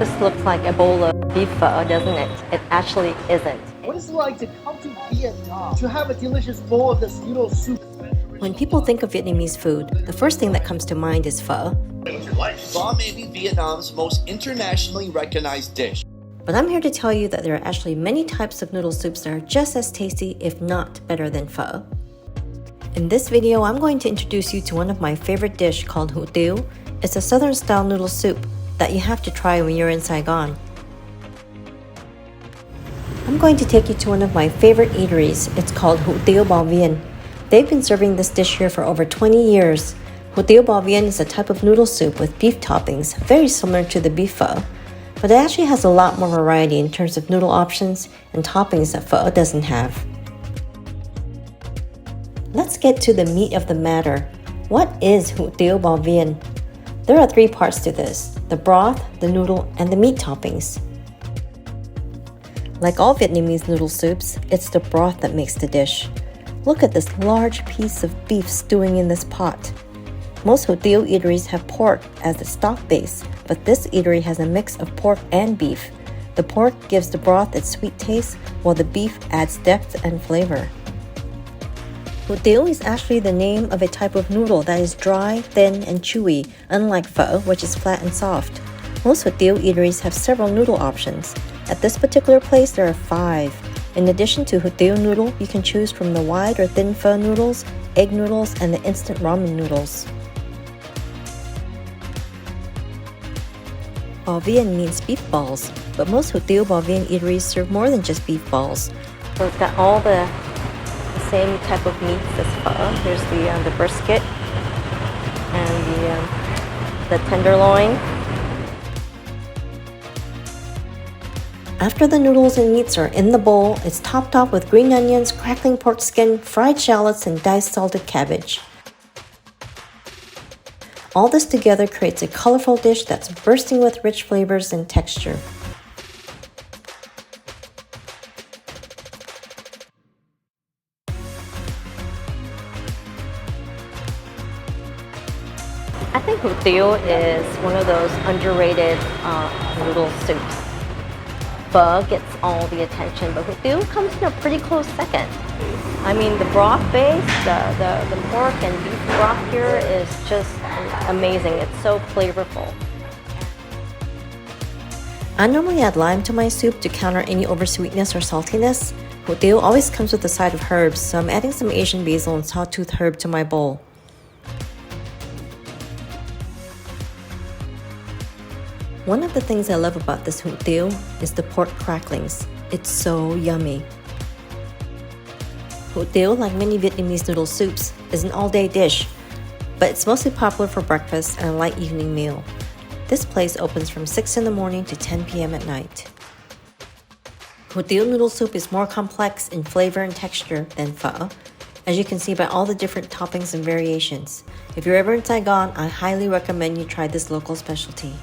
This looks like a bowl of beef pho, doesn't it? It actually isn't. What is it like to come to Vietnam to have a delicious bowl of this noodle soup? When people think of Vietnamese food, the first thing that comes to mind is pho. Pho may be Vietnam's most internationally recognized dish. But I'm here to tell you that there are actually many types of noodle soups that are just as tasty, if not better than pho. In this video, I'm going to introduce you to one of my favorite dish called Hu Tieu. It's a southern-style noodle soup that you have to try when you're in Saigon. I'm going to take you to one of my favorite eateries. It's called Hu Tieu Bo Vien. They've been serving this dish here for over 20 years. Hu Tieu Bo Vien is a type of noodle soup with beef toppings, very similar to the beef pho. But it actually has a lot more variety in terms of noodle options and toppings that pho doesn't have. Let's get to the meat of the matter. What is Hu Tieu Bo Vien? There are three parts to this: the broth, the noodle, and the meat toppings. Like all Vietnamese noodle soups, it's the broth that makes the dish. Look at this large piece of beef stewing in this pot. Most Hu Tieu eateries have pork as the stock base, but this eatery has a mix of pork and beef. The pork gives the broth its sweet taste, while the beef adds depth and flavor. Hu Tieu is actually the name of a type of noodle that is dry, thin, and chewy, unlike pho, which is flat and soft. Most Hu Tieu eateries have several noodle options. At this particular place, there are 5. In addition to Hu Tieu noodle, you can choose from the wide or thin pho noodles, egg noodles, and the instant ramen noodles. Bo Vien means beef balls, but most Hu Tieu Bo Vien eateries serve more than just beef balls. So it's got all the same type of meats as pho. Here's the brisket and the tenderloin. After the noodles and meats are in the bowl, it's topped off with green onions, crackling pork skin, fried shallots, and diced salted cabbage. All this together creates a colorful dish that's bursting with rich flavors and texture. I think Hu Tieu is one of those underrated noodle soups. Pho gets all the attention, but Hu Tieu comes in a pretty close second. I mean, the broth base, the pork and beef broth here is just amazing. It's so flavorful. I normally add lime to my soup to counter any oversweetness or saltiness. Hu Tieu always comes with a side of herbs, so I'm adding some Asian basil and sawtooth herb to my bowl. One of the things I love about this Hu Tieu is the pork cracklings. It's so yummy. Hu Tieu, like many Vietnamese noodle soups, is an all-day dish, but it's mostly popular for breakfast and a light evening meal. This place opens from 6 in the morning to 10 p.m. at night. Hu Tieu noodle soup is more complex in flavor and texture than pho, as you can see by all the different toppings and variations. If you're ever in Saigon, I highly recommend you try this local specialty.